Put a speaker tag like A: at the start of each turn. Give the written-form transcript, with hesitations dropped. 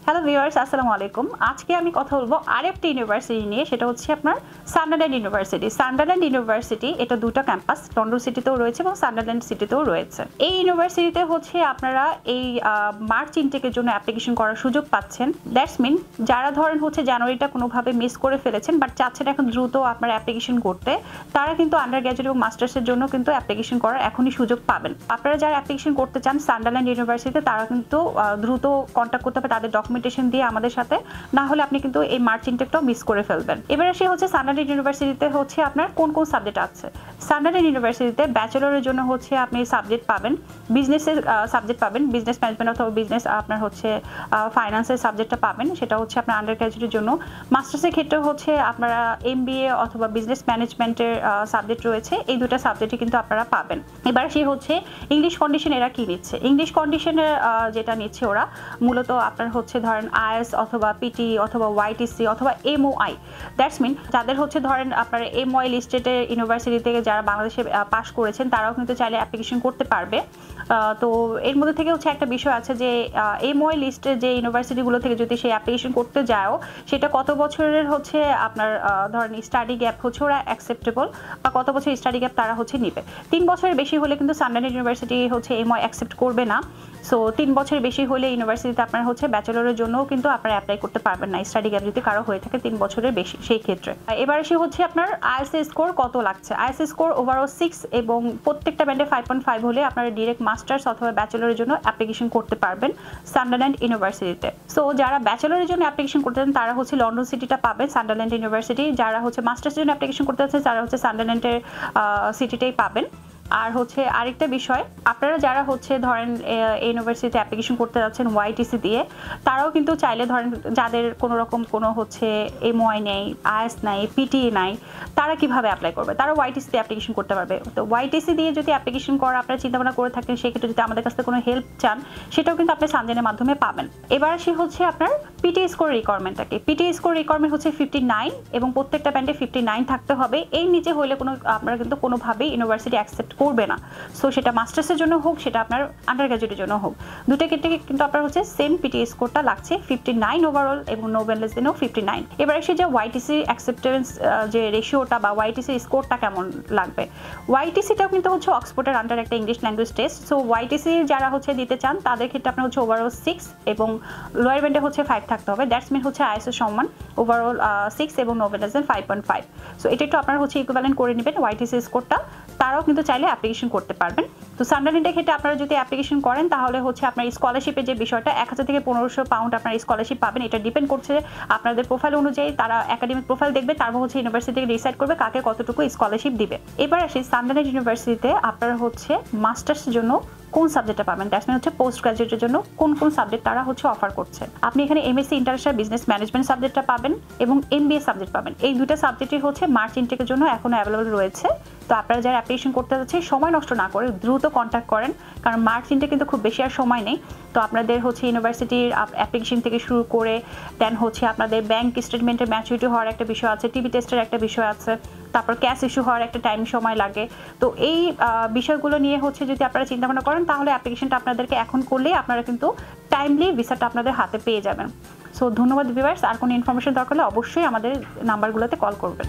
A: Hello viewers, আসসালামু আলাইকুম। আজকে আমি কথা বলবো আরেকটি ইউনিভার্সিটি নিয়ে, সেটা হচ্ছে আপনার সান্ডারল্যান্ড ইউনিভার্সিটি। সান্ডারল্যান্ড ইউনিভার্সিটি এটা দুটো ক্যাম্পাস, লন্ডন সিটিতেও রয়েছে এবং সান্ডারল্যান্ড সিটিতেও রয়েছে। এই ইউনিভার্সিটিতে হচ্ছে আপনারা এই মার্চ ইনটেকের জন্য অ্যাপ্লিকেশন করার সুযোগ পাচ্ছেন। দ্যাটস মিন যারা ধরেন হচ্ছে জানুয়ারিটা কোনোভাবে মিস করে ফেলেছেন বাট চাচ্ছেন এখন দ্রুত আপনারা অ্যাপ্লিকেশন করতে, তারা কিন্তু আন্ডার গ্র্যাজুয়েট এবং মাস্টার্সের জন্য কিন্তু অ্যাপ্লিকেশন করার এখনই সুযোগ পাবেন। আপনারা যারা অ্যাপ্লিকেশন করতে চান সান্ডারল্যান্ড ইউনিভার্সিটিতে, তারা কিন্তু দ্রুত কন্ট্যাক্ট করতে হবে তাদের ডকুমেন্টেশন দিয়ে আমাদের সাথে, না হলে আপনি কিন্তু এই মার্চ ইনটেকটাও মিস করে ফেলবেন। এবার আসি হচ্ছে সান্ডারল্যান্ড ইউনিভার্সিটিতে হচ্ছে আপনার কোন কোন সাবজেক্ট আছে। সান্ডারল্যান্ড ইউনিভার্সিটিতে ব্যাচেলরের জন্য হচ্ছে আপনি সাবজেক্ট পাবেন, বিজনেসের সাবজেক্ট পাবেন, বিজনেস ম্যানেজমেন্ট অথবা বিজনেস আপনার হচ্ছে ফাইন্যান্সের সাবজেক্টটা পাবেন, সেটা হচ্ছে আপনার আন্ডার গ্র্যাজুয়েটের জন্য। মাস্টার্সের ক্ষেত্রে হচ্ছে আপনারা MBA অথবা বিজনেস ম্যানেজমেন্টের সাবজেক্ট রয়েছে, এই দুটো সাবজেক্টই কিন্তু আপনারা পাবেন। এবার সে হচ্ছে ইংলিশ কন্ডিশন এরা কি নিচ্ছে। ইংলিশ কন্ডিশনের যেটা নিচ্ছে ওরা মূলত আপনার হচ্ছে ধরেন IELTS অথবা PT অথবা YTC অথবা MOI। দ্যাটস মিন যাদের হচ্ছে ধরেন আপনার MOI লিস্টেড ইউনিভার্সিটি থেকে যারা বাংলাদেশে পাস করেছেন, তারাও কিন্তু চাইলে অ্যাপ্লিকেশন করতে পারবে। তো এর মধ্যে থেকে হচ্ছে একটা বিষয় আছে যে MOI লিস্টে যে ইউনিভার্সিটিগুলো থেকে যদি সেই অ্যাপ্লিকেশন করতে যাও, সেটা কত বছরের হচ্ছে আপনার ধরেন স্টাডি গ্যাপ হচ্ছে ওরা অ্যাকসেপ্টেবল, বা কত বছর স্টাডি গ্যাপ তারা হচ্ছে নিবে। 3 বছরের বেশি হলে কিন্তু সান্ডারল্যান্ড ইউনিভার্সিটি হচ্ছে MOI অ্যাকসেপ্ট করবে না। সো 3 বছরের বেশি হলে ইউনিভার্সিটিতে আপনার হচ্ছে ব্যাচেলরের জন্যও কিন্তু আপনারা অ্যাপ্লাই করতে পারবেন না, স্টাডি গ্যাপ যদি কারো হয়ে থাকে 3 বছরের বেশি সেই ক্ষেত্রে। এবার এসে হচ্ছে আপনার IELTS স্কোর কত লাগছে। IELTS স্কোর ওভারঅল 6 এবং প্রত্যেকটা ব্যান্ডে 5.5 হলে আপনারা ডিরেক্ট মাস্টার্স অথবা ব্যাচেলরের জন্য অ্যাপ্লিকেশন করতে পারবেন সান্ডারল্যান্ড ইউনিভার্সিটিতে। সো যারা ব্যাচেলরের জন্য অ্যাপ্লিকেশন করতে চান তারা হচ্ছে লন্ডন সিটিটা পাবেন, সান্ডারল্যান্ড ইউনিভার্সিটি। যারা হচ্ছে মাস্টার্সের জন্য অ্যাপ্লিকেশন করতে চাচ্ছেন তারা হচ্ছে সান্ডারল্যান্ডের সিটিটাই পাবেন। আর হচ্ছে আরেকটা বিষয়, আপনারা যারা হচ্ছে ধরেন ইউনিভার্সিটিতে অ্যাপ্লিকেশন করতে যাচ্ছেন YTC দিয়ে, তারাও কিন্তু চাইলে ধরেন যাদের কোনো রকম কোনো হচ্ছে MOI নেই, IELTS নাই, PT নাই, তারা কিভাবে অ্যাপ্লাই করবে। তারা YTC দিয়ে অ্যাপ্লিকেশন করতে পারবে। তো YTC দিয়ে যদি অ্যাপ্লিকেশন করা আপনারা চিন্তাভাবনা করে থাকেন, সেক্ষেত্রে যদি আমাদের কাছ থেকে কোনো হেল্প চান, সেটাও কিন্তু আপনি সানজেনের মাধ্যমে পাবেন। এবার আসি হচ্ছে আপনার PT স্কোর রিকোয়ারমেন্টটাকে। PT স্কোর রিকোয়ারমেন্ট হচ্ছে 59 এবং প্রত্যেকটা ব্যান্ডে 59 থাকতে হবে। এই নিচে হলে কোনো আপনারা কিন্তু কোনোভাবেই ইউনিভার্সিটি অ্যাকসেপ্ট করবে না। সো সেটা মাস্টার্সের জন্য হোক, সেটা আপনার আন্ডার গ্র্যাজুয়েটের জন্য হোক, দুটো ক্ষেত্রে কিন্তু আপনার হচ্ছে সেম PT স্কোরটা লাগছে 59 ওভারঅল, এবং নো ব্যালেন্সেও 59। এবার এসে যে YTC অ্যাকসেপ্টেন্স যে রেশিওটা বা YTC স্কোরটা কেমন লাগবে। YTCটাও কিন্তু হচ্ছে অক্সফোর্ডের আন্ডার একটা English language test. So YTC যারা হচ্ছে দিতে চান তাদের ক্ষেত্রে আপনার হচ্ছে ওভারঅল 6 এবং লোয়ার ব্যান্ডে হচ্ছে 5 থাকতে হবে। দ্যাটস মিন হচ্ছে IELTS এর সমান ওভারঅল 6 এবং নো ব্যালেন্স 5.5। সো এটা একটু আপনারা হচ্ছে ইকুইভ্যালেন্ট করে নেবেন YTC স্কোরটা, তারাও কিন্তু চাইলে অ্যাপ্লিকেশন করতে পারবেন। তো সান্ডারল্যান্ডের ক্ষেত্রে আপনারা যদি অ্যাপ্লিকেশন করেন তাহলে হচ্ছে আপনার স্কলারশিপের যে বিষয়টা 1000 থেকে 1500 পাউন্ড আপনার স্কলারশিপ পাবেন। এটা ডিপেন্ড করছে আপনাদের প্রোফাইল অনুযায়ী, তারা একাডেমিক প্রোফাইল দেখবে, তারপর হচ্ছে ইউনিভার্সিটি থেকে ডিসাইড করবে কাকে কতটুকু স্কলারশিপ দিবে। এবার আসি সান্ডারল্যান্ড ইউনিভার্সিটিতে আপনারা হচ্ছে মাস্টার্সের জন্য কোন সাবজেক্টটা পাবেন। দ্যাটস মিন হচ্ছে পোস্ট গ্রাজুয়েটের জন্য কোন কোন সাবজেক্ট তারা হচ্ছে অফার করছে। আপনি এখানে MSc ইন্টারন্যাশনাল বিজনেস ম্যানেজমেন্ট সাবজেক্টটা পাবেন এবং MBA সাবজেক্ট পাবেন। এই দুটো সাবজেক্টই হচ্ছে মার্চ ইনটেকের জন্য এখনো অ্যাভেলেবল রয়েছে। তো আপনারা যারা অ্যাপ্লিকেশন করতে যাচ্ছে সময় নষ্ট না করে দ্রুত কন্ট্যাক্ট করেন, কারণ মার্চ ইনটেক কিন্তু খুব বেশি আর সময় নেই। তো আপনাদের হচ্ছে ইউনিভার্সিটির অ্যাপ্লিকেশন থেকে শুরু করে দেন হচ্ছে আপনাদের ব্যাংক স্টেটমেন্টের ম্যাচুরিটি হওয়ার একটা বিষয় আছে, TB টেস্টের একটা বিষয় আছে, তারপর ক্যাশ ইস্যু হওয়ার একটা টাইম সময় লাগে। তো এই বিষয়গুলো নিয়ে হচ্ছে যদি আপনারা চিন্তা ভাবনা করেন তাহলে অ্যাপ্লিকেশনটা আপনাদেরকে এখন করলেই আপনারা কিন্তু টাইমলি ভিসাটা আপনাদের হাতে পেয়ে যাবেন। সো ধন্যবাদ ভিউয়ার্স। আর কোনো ইনফরমেশন দরকার হলে অবশ্যই আমাদের নাম্বারগুলোতে কল করবেন।